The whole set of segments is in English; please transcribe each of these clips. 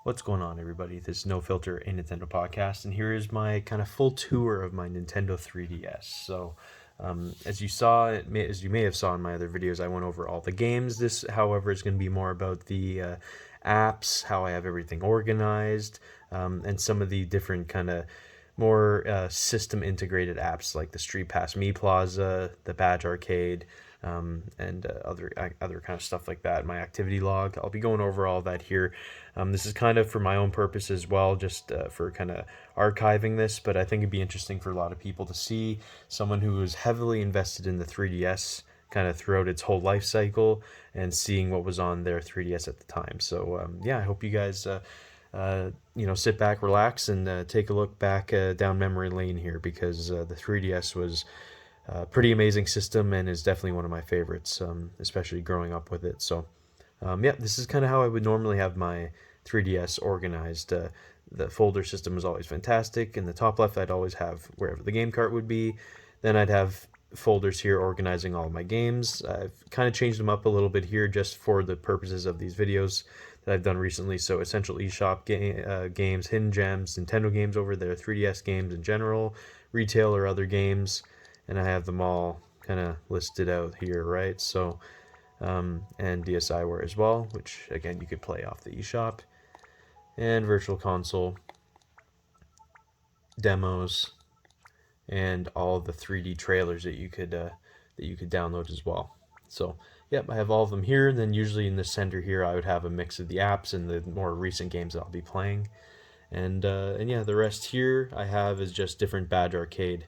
What's going on, everybody? This is No Filter, a Nintendo podcast, and here is my kind of full tour of my Nintendo 3DS. So, as you may have saw in my other videos, I went over all the games. This, however, is going to be more about the apps, how I have everything organized, and some of the different kind of more system integrated apps like the Streetpass Me Plaza, the Badge Arcade, and other kind of stuff like that. My activity log. I'll be going over all that here. This is kind of for my own purpose as well, just for kind of archiving this. But I think it'd be interesting for a lot of people to see someone who was heavily invested in the 3DS kind of throughout its whole life cycle and seeing what was on their 3DS at the time. So yeah, I hope you guys sit back, relax, and take a look back down memory lane here, because the 3DS was a pretty amazing system and is definitely one of my favorites, especially growing up with it. So yeah, this is kind of how I would normally have my 3DS organized. The folder system was always fantastic. In the top left, I'd always have wherever the game cart would be. Then I'd have folders here organizing all of my games. I've kind of changed them up a little bit here just for the purposes of these videos that I've done recently. So essential eShop games, hidden gems, Nintendo games over there, 3DS games in general, retail or other games, and I have them all kind of listed out here, right? So and DSiWare as well, which again you could play off the eShop, and Virtual Console, demos, and all the 3D trailers that you could download as well. So yep, I have all of them here. Then usually in the center here, I would have a mix of the apps and the more recent games that I'll be playing, and yeah, the rest here I have is just different Badge Arcade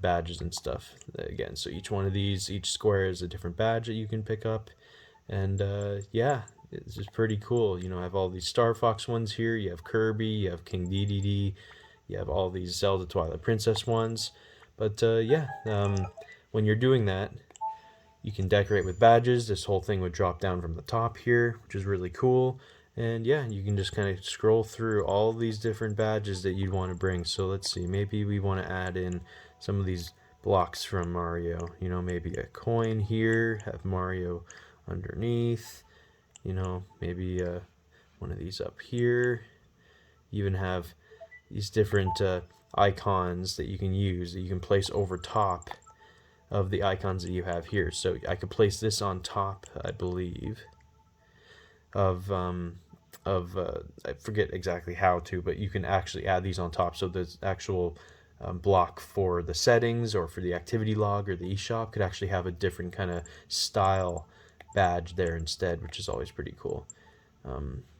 badges and stuff. Again, so each one of these, each square is a different badge that you can pick up, and yeah, it's just pretty cool. You know, I have all these Star Fox ones here. You have Kirby, you have King Dedede, you have all these Zelda Twilight Princess ones. But yeah, when you're doing that, you can decorate with badges. This whole thing would drop down from the top here, which is really cool. And yeah, you can just kind of scroll through all these different badges that you'd want to bring. So let's see, maybe we want to add in some of these blocks from Mario. You know, maybe a coin here, have Mario underneath. You know, maybe one of these up here. You even have these different icons that you can use, that you can place over top of the icons that you have here. So I could place this on top, I believe, of I forget exactly how to, but you can actually add these on top. So the actual block for the settings or for the activity log or the eShop could actually have a different kind of style badge there instead, which is always pretty cool.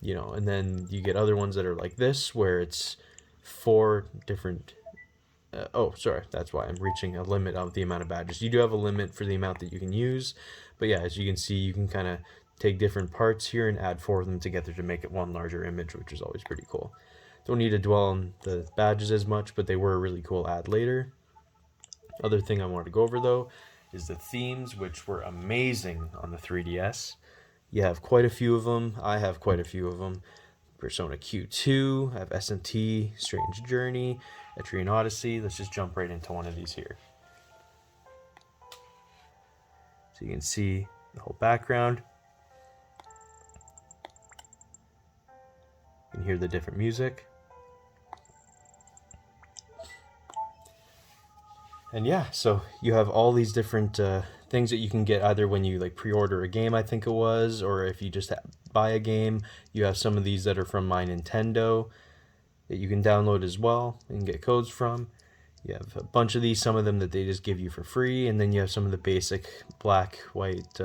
You know, and then you get other ones that are like this, where it's 4 different oh, sorry, that's why I'm reaching a limit of the amount of badges. You do have a limit for the amount that you can use, but yeah, as you can see, you can kind of take different parts here and add 4 of them together to make it one larger image, which is always pretty cool. Don't need to dwell on the badges as much, but they were a really cool add later. Other thing I wanted to go over, though, is the themes, which were amazing on the 3DS. You have quite a few of them. I have quite a few of them. Persona Q2, I have SMT, Strange Journey, Etrian Odyssey. Let's just jump right into one of these here. So you can see the whole background. You can hear the different music. And yeah, so you have all these different things that you can get either when you like pre-order a game, I think it was, or if you just buy a game. You have some of these that are from My Nintendo that you can download as well and get codes from. You have a bunch of these, some of them that they just give you for free, and then you have some of the basic black, white,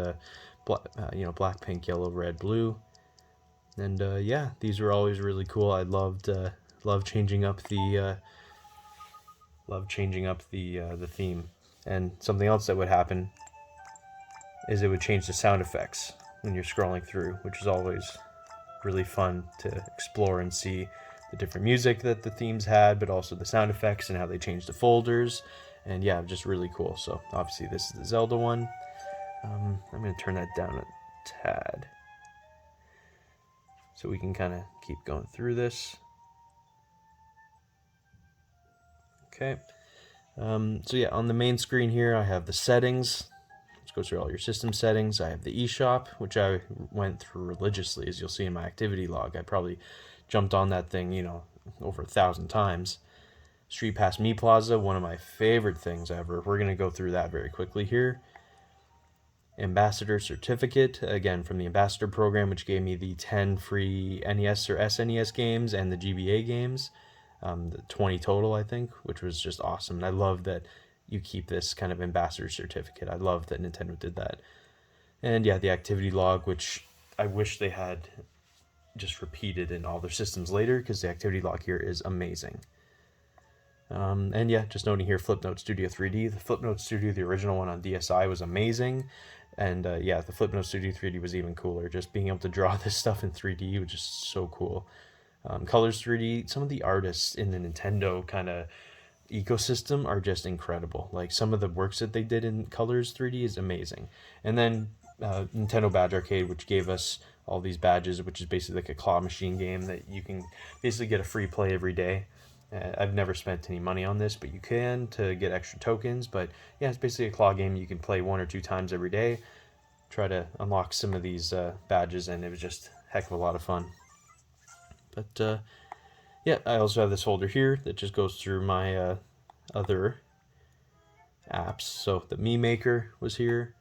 black, pink, yellow, red, blue. And yeah, these were always really cool. I loved changing up the the theme. And something else that would happen is it would change the sound effects when you're scrolling through, which is always really fun to explore and see the different music that the themes had, but also the sound effects and how they changed the folders. And yeah, just really cool. So obviously this is the Zelda one. I'm going to turn that down a tad so we can kind of keep going through this. Okay. So yeah, on the main screen here, I have the settings. Let's Just goes through all your system settings. I have the eShop, which I went through religiously, as you'll see in my activity log. I probably jumped on that thing, over 1,000 times. Streetpass Me Plaza, one of my favorite things ever. We're going to go through that very quickly here. Ambassador certificate, again from the Ambassador program, which gave me the 10 free NES or SNES games and the GBA games, the 20 total, I think, which was just awesome. And I love that you keep this kind of Ambassador certificate. I love that Nintendo did that. And yeah, the activity log, which I wish they had just repeated in all their systems later, because the activity log here is amazing. And yeah, just noting here, Flipnote Studio 3D. The Flipnote Studio, the original one on DSi, was amazing. And yeah, the Flipnote Studio 3D was even cooler. Just being able to draw this stuff in 3D was just so cool. Colors 3D, some of the artists in the Nintendo kind of ecosystem are just incredible. Like some of the works that they did in Colors 3D is amazing. And then Nintendo Badge Arcade, which gave us all these badges, which is basically like a claw machine game that you can basically get a free play every day. I've never spent any money on this, but you can to get extra tokens. But yeah, it's basically a claw game you can play 1 or 2 times every day. Try to unlock some of these badges, and it was just a heck of a lot of fun. But yeah, I also have this folder here that just goes through my other apps. So the Me Maker was here.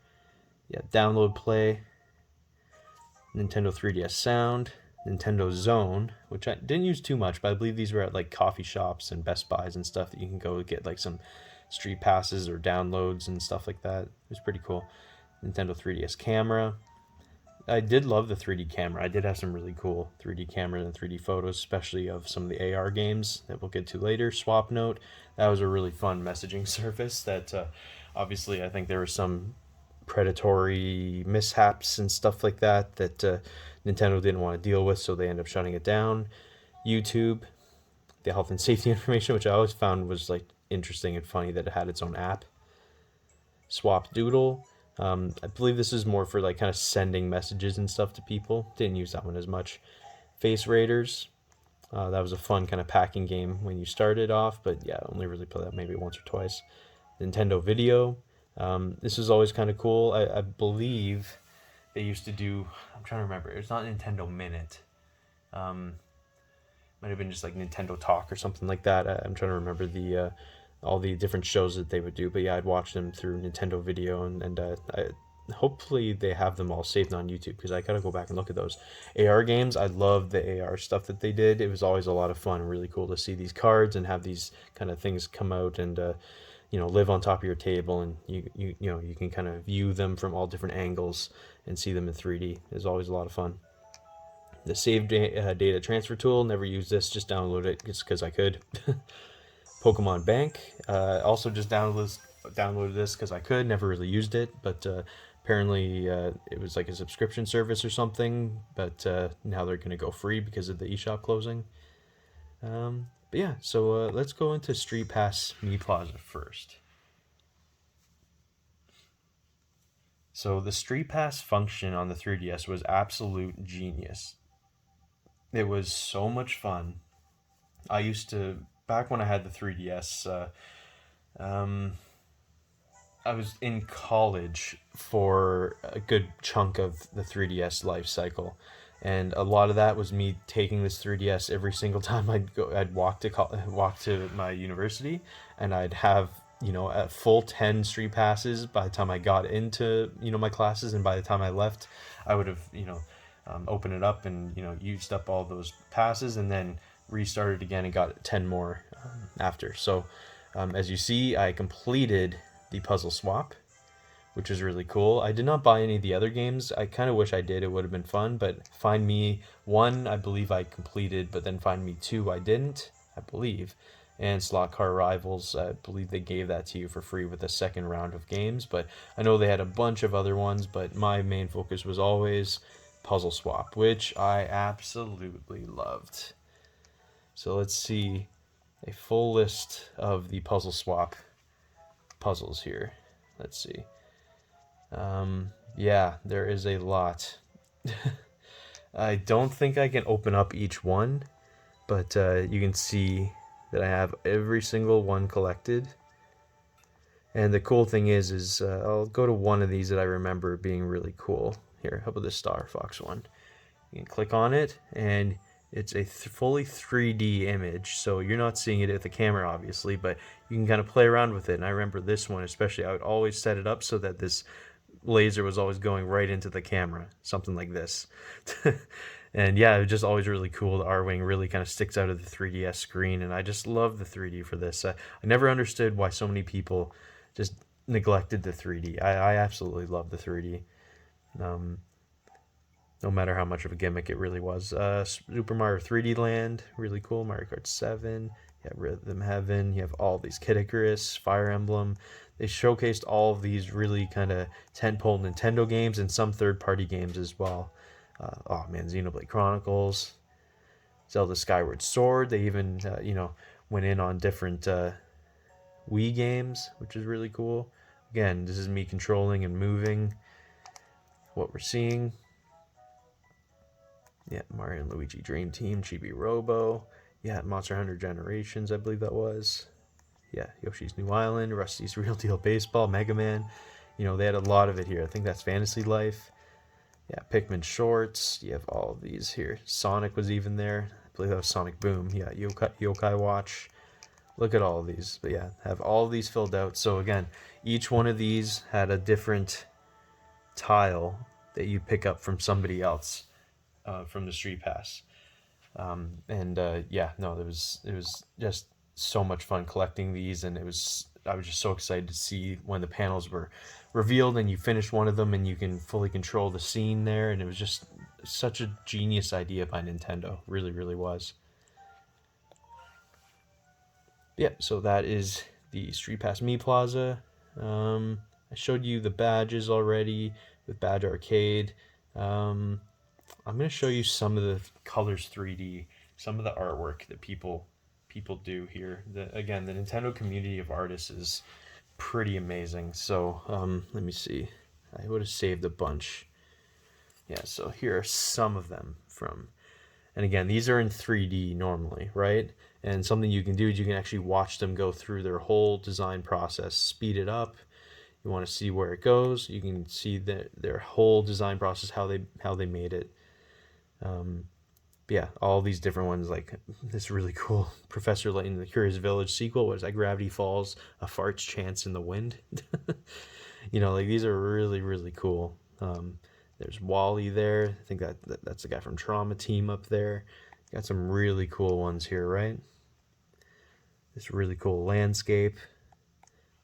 Yeah, Download Play, Nintendo 3DS Sound, Nintendo Zone, which I didn't use too much, but I believe these were at like coffee shops and Best Buys and stuff that you can go get like some street passes or downloads and stuff like that. It was pretty cool. Nintendo 3DS Camera. I did love the 3D camera. I did have some really cool 3D cameras and 3D photos, especially of some of the AR games that we'll get to later. SwapNote, that was a really fun messaging service that obviously I think there were some predatory mishaps and stuff like that Nintendo didn't want to deal with, so they ended up shutting it down. YouTube, the health and safety information, which I always found was like interesting and funny that it had its own app. Swap Doodle, I believe this is more for like kind of sending messages and stuff to people. Didn't use that one as much. Face Raiders, that was a fun kind of packing game when you started off, but yeah, I only really played that maybe once or twice. Nintendo Video, this is always kind of cool. I believe they used to do, I'm trying to remember, it's not Nintendo Minute. Might have been just like Nintendo Talk or something like that. I'm trying to remember the all the different shows that they would do. But yeah, I'd watch them through Nintendo Video, and hopefully they have them all saved on YouTube, because I gotta go back and look at those. AR games, I love the AR stuff that they did. It was always a lot of fun, really cool to see these cards and have these kind of things come out and live on top of your table, and you can kind of view them from all different angles and see them in 3D. It's always a lot of fun. The save data transfer tool, never used this, just download it just because I could. Pokemon Bank, also just downloaded this because I could, never really used it, but apparently it was like a subscription service or something, but now they're going to go free because of the eShop closing. But yeah, so let's go into Streetpass Me Plaza first. So the Streetpass function on the 3DS was absolute genius. It was so much fun. I used to, back when I had the 3DS, I was in college for a good chunk of the 3DS life cycle, and a lot of that was me taking this 3DS every single time I'd walk to my university, and I'd have a full 10 street passes by the time I got into my classes, and by the time I left, I would have opened it up and used up all those passes, and then restarted again and got 10 more after. So as you see, I completed the puzzle swap, which is really cool. I did not buy any of the other games. I kind of wish I did. It would have been fun, but Find Me 1, I believe I completed, but then Find Me 2, I didn't, I believe. And Slot Car Rivals, I believe they gave that to you for free with a second round of games, but I know they had a bunch of other ones, but my main focus was always Puzzle Swap, which I absolutely loved. So let's see a full list of the Puzzle Swap puzzles here. Let's see. Yeah, there is a lot. I don't think I can open up each one, but you can see that I have every single one collected. And the cool thing is I'll go to one of these that I remember being really cool. Here, how about the Star Fox one? You can click on it, and it's a fully 3D image, so you're not seeing it at the camera, obviously, but you can kind of play around with it. And I remember this one especially, I would always set it up so that this laser was always going right into the camera, something like this. And yeah, it was just always really cool. The R-Wing really kind of sticks out of the 3DS screen, and I just love the 3D for this. I never understood why so many people just neglected the 3D. I absolutely love the 3D. Um, no matter how much of a gimmick it really was. Super Mario 3D Land, really cool. Mario Kart 7, you have Rhythm Heaven, you have all these Kid Icarus, Fire Emblem. They showcased all of these really kind of tentpole Nintendo games and some third-party games as well. Oh man, Xenoblade Chronicles, Zelda Skyward Sword. They even went in on different Wii games, which is really cool. Again, this is me controlling and moving what we're seeing. Yeah, Mario and Luigi Dream Team, Chibi Robo. Yeah, Monster Hunter Generations, I believe that was. Yeah, Yoshi's New Island, Rusty's Real Deal Baseball, Mega Man. They had a lot of it here. I think that's Fantasy Life. Yeah, Pikmin Shorts. You have all of these here. Sonic was even there. I believe that was Sonic Boom. Yeah, Yokai Watch. Look at all of these. But yeah, have all of these filled out. So again, each one of these had a different tile that you pick up from somebody else from the Streetpass. Yeah, no, it was just so much fun collecting these, and I was just so excited to see when the panels were revealed and you finish one of them and you can fully control the scene there, and it was just such a genius idea by Nintendo. Really, really was. Yeah, so that is the Street Pass Me Plaza. I showed you the badges already with Badge Arcade. I'm going to show you some of the Colors 3D, some of the artwork that people do here. Again, the Nintendo community of artists is pretty amazing. So let me see. I would have saved a bunch. Yeah, so here are some of them from. And again, these are in 3D normally, right? And something you can do is you can actually watch them go through their whole design process, speed it up. You want to see where it goes. You can see their whole design process, how they made it. Yeah, all these different ones, like this really cool Professor Layton, the Curious Village sequel. What is that? Gravity Falls, A Fart's Chance in the Wind. Like these are really, really cool. There's Wally there. I think that's the guy from Trauma Team up there. Got some really cool ones here, right? This really cool landscape.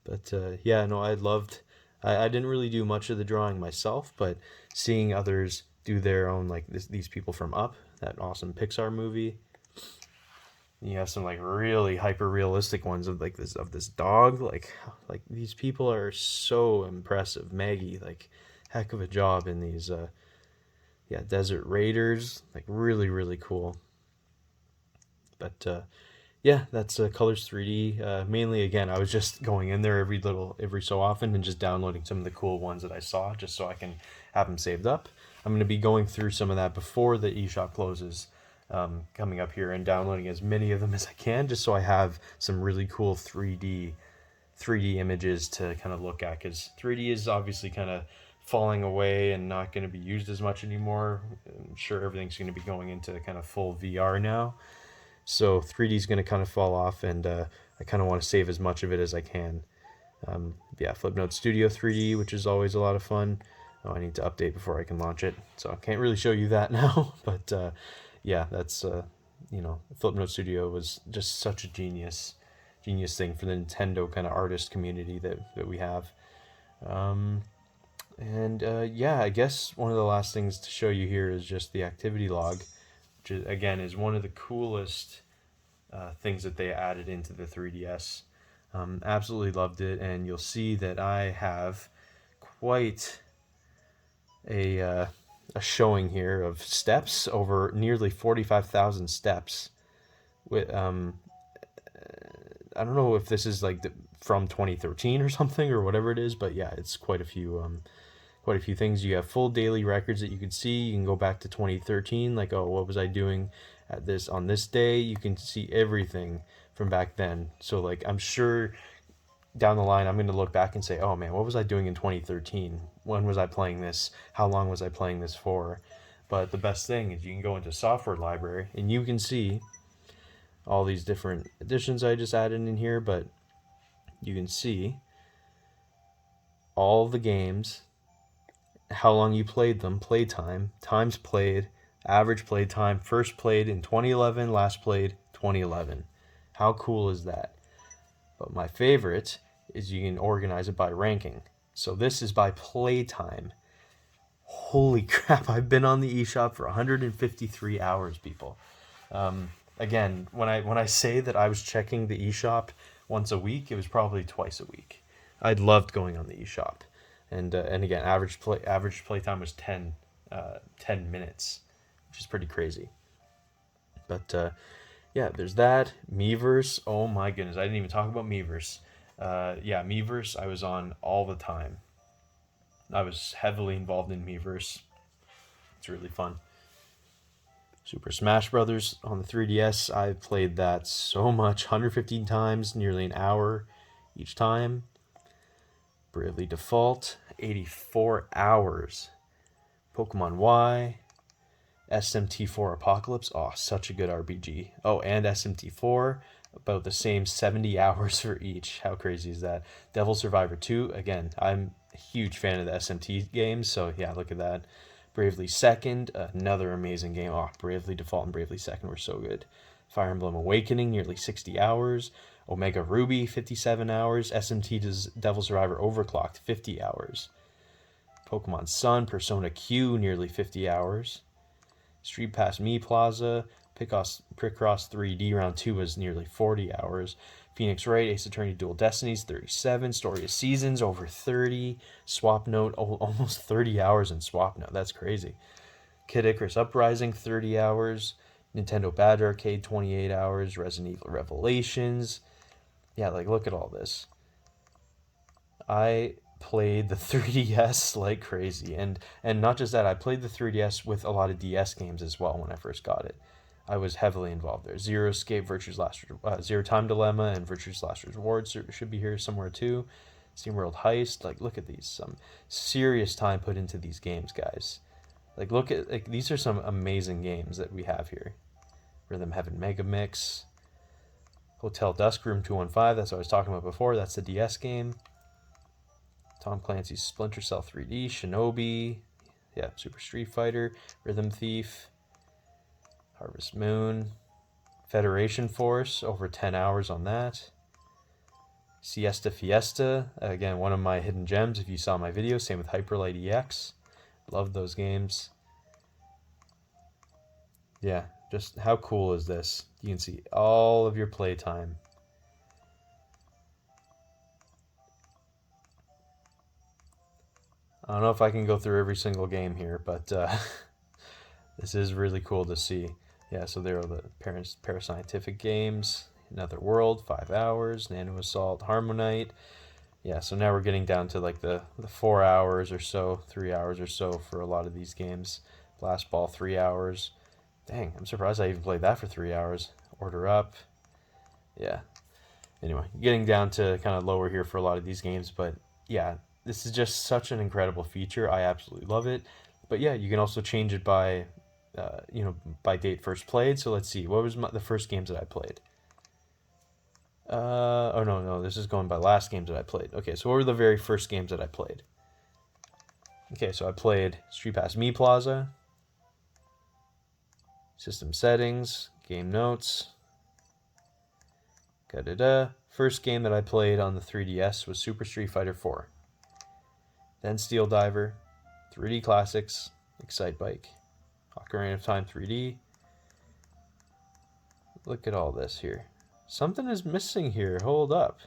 But yeah, no, I didn't really do much of the drawing myself, but seeing others do their own, like these people from Up, that awesome Pixar movie. You have some like really hyper realistic ones of like this dog. Like these people are so impressive. Maggie, like heck of a job in these Desert Raiders, like really, really cool. But yeah, that's Colors 3D. Mainly, again, I was just going in there every so often and just downloading some of the cool ones that I saw, just so I can have them saved up. I'm going to be going through some of that before the eShop closes, coming up here and downloading as many of them as I can, just so I have some really cool 3D images to kind of look at, because 3D is obviously kind of falling away and not going to be used as much anymore. I'm sure everything's going to be going into kind of full VR now. So 3D is going to kind of fall off, and I kind of want to save as much of it as I can. Yeah, Flipnote Studio 3D, which is always a lot of fun. Oh, I need to update before I can launch it, so I can't really show you that now. But yeah, that's Flipnote Studio was just such a genius thing for the Nintendo kind of artist community that we have. Yeah, I guess one of the last things to show you here is just the activity log, which again is one of the coolest things that they added into the 3DS. Absolutely loved it, and you'll see that I have quite a showing here of steps, over nearly 45,000 steps. With I don't know if this is like from 2013 or something or whatever it is, but yeah, it's quite a few things. You have full daily records that you can see. You can go back to 2013, like, oh, what was I doing on this day? You can see everything from back then. So like, I'm sure down the line, I'm going to look back and say, oh man, what was I doing in 2013? When was I playing this? How long was I playing this for? But the best thing is you can go into software library and you can see all these different additions I just added in here, but you can see all the games, how long you played them, playtime, times played, average play time, first played in 2011, last played 2011. How cool is that? But my favorite is you can organize it by ranking. So this is by playtime. Holy crap, I've been on the eShop for 153 hours, people. Again, when I say that I was checking the eShop once a week, it was probably twice a week. I loved going on the eShop. And again, average play time was 10 minutes, which is pretty crazy. But yeah, there's that. Miiverse, oh my goodness, I didn't even talk about Miiverse. Yeah, Miiverse, I was on all the time. I was heavily involved in Miiverse. It's really fun. Super Smash Brothers on the 3DS, I've played that so much, 115 times, nearly an hour each time. Bravely Default, 84 hours. Pokemon Y, SMT4 Apocalypse, oh, such a good RPG. Oh, and SMT4, about the same 70 hours for each. How crazy is that? Devil Survivor 2, again, I'm a huge fan of the SMT games, so yeah, look at that. Bravely Second, another amazing game. Oh, Bravely Default and Bravely Second were so good. Fire Emblem Awakening, nearly 60 hours. Omega Ruby, 57 hours. SMT does Devil Survivor Overclocked, 50 hours. Pokemon Sun, Persona Q, nearly 50 hours. Streetpass Me Plaza, Picross 3D Round 2 was nearly 40 hours. Phoenix Wright, Ace Attorney Dual Destinies, 37. Story of Seasons, over 30. Swap Note, almost 30 hours in Swap Note. That's crazy. Kid Icarus Uprising, 30 hours. Nintendo Bad Arcade, 28 hours. Resident Evil Revelations. Yeah, like, look at all this. I played the 3DS like crazy. And not just that, I played the 3DS with a lot of DS games as well when I first got it. I was heavily involved there. Zero Escape, Zero Time Dilemma, and Virtue's Last Reward should be here somewhere too. SteamWorld Heist, like, look at these, some serious time put into these games, guys. Like, look at, like, these are some amazing games that we have here. Rhythm Heaven Mega Mix, Hotel Dusk Room 215, that's what I was talking about before, that's the DS game. Tom Clancy's Splinter Cell 3D, Shinobi, yeah, Super Street Fighter, Rhythm Thief, Harvest Moon, Federation Force, over 10 hours on that. Siesta Fiesta, again, one of my hidden gems if you saw my video. Same with Hyperlight EX. Love those games. Yeah, just how cool is this? You can see all of your playtime. I don't know if I can go through every single game here, but this is really cool to see. Yeah, so there are the Parascientific games. Another World, 5 hours. Nano Assault, Harmonite. Yeah, so now we're getting down to like the 4 hours or so, 3 hours or so for a lot of these games. Blast Ball, 3 hours. Dang, I'm surprised I even played that for 3 hours. Order Up. Yeah. Anyway, getting down to kind of lower here for a lot of these games, but yeah, this is just such an incredible feature. I absolutely love it. But yeah, you can also change it by, by date first played. So let's see, what was the first games that I played? Oh no, this is going by last games that I played. Okay, so what were the very first games that I played? Okay, so I played Streetpass Me Plaza, System Settings, Game Notes. First game that I played on the 3DS was Super Street Fighter 4. Then Steel Diver, 3D Classics, Excite Bike, Ocarina of Time 3D. Look at all this here. Something is missing here. Hold up.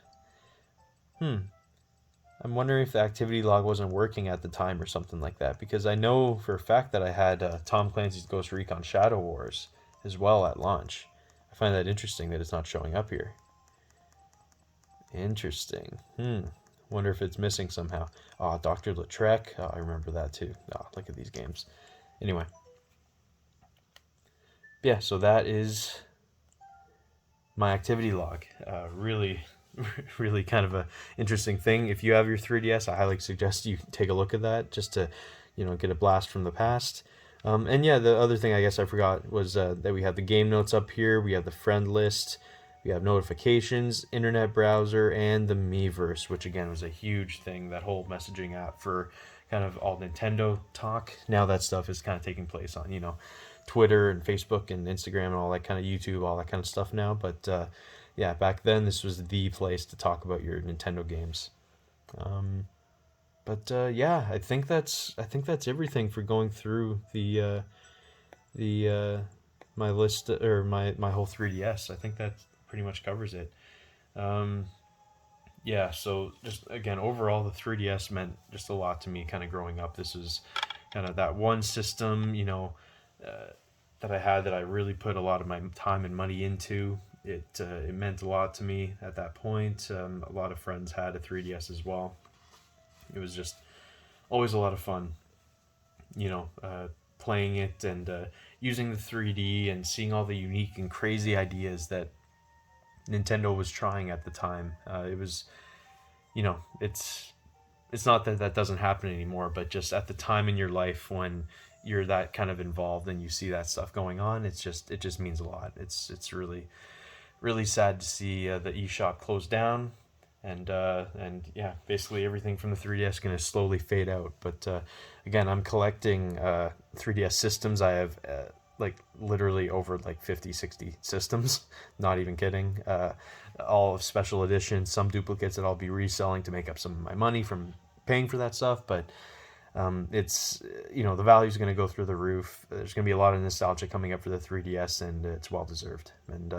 I'm wondering if the activity log wasn't working at the time or something like that, because I know for a fact that I had Tom Clancy's Ghost Recon Shadow Wars as well at launch. I find that interesting that it's not showing up here. Interesting. Wonder if it's missing somehow. Oh, Dr. Lautrec. Oh, I remember that too. Oh, look at these games. Anyway. Yeah, so that is my activity log. Really, really kind of a interesting thing. If you have your 3DS, I highly suggest you take a look at that just to, get a blast from the past. And yeah, the other thing I guess I forgot was that we have the game notes up here. We have the friend list. We have notifications, internet browser, and the Miiverse, which again was a huge thing. That whole messaging app for kind of all Nintendo talk. Now that stuff is kind of taking place on Twitter and Facebook and Instagram and all that kind of YouTube, all that kind of stuff now. But yeah, back then this was the place to talk about your Nintendo games. But yeah, I think that's everything for going through the my list or my whole 3DS. I think that pretty much covers it. Um, yeah, so just again, overall, the 3DS meant just a lot to me kind of growing up. This was kind of that one system, uh, that I had that I really put a lot of my time and money into. It meant a lot to me at that point. A lot of friends had a 3DS as well. It was just always a lot of fun, playing it and using the 3D and seeing all the unique and crazy ideas that Nintendo was trying at the time. It was, it's not that that doesn't happen anymore, but just at the time in your life when you're that kind of involved and you see that stuff going on, it just means a lot. It's really really sad to see the eShop close down, and yeah, basically everything from the 3DS going to slowly fade out. But again, I'm collecting 3DS systems. I have like literally over like 50, 60 systems. Not even kidding. All of special editions, some duplicates that I'll be reselling to make up some of my money from paying for that stuff. But it's the value is going to go through the roof. There's going to be a lot of nostalgia coming up for the 3DS, and it's well deserved. And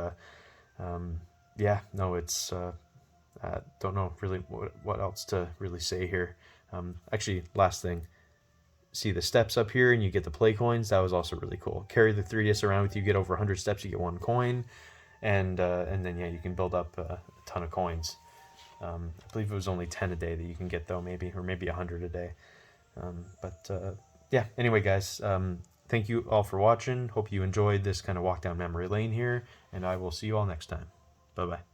yeah, no, it's don't know really what else to really say here. Actually, last thing, see the steps up here, and you get the play coins. That was also really cool. Carry the 3DS around with you. Get over 100 steps, you get 1 coin, and then yeah, you can build up a ton of coins. I believe it was only 10 a day that you can get though, maybe, or maybe 100 a day. But yeah, anyway, guys, thank you all for watching. Hope you enjoyed this kind of walk down memory lane here, and I will see you all next time. Bye bye.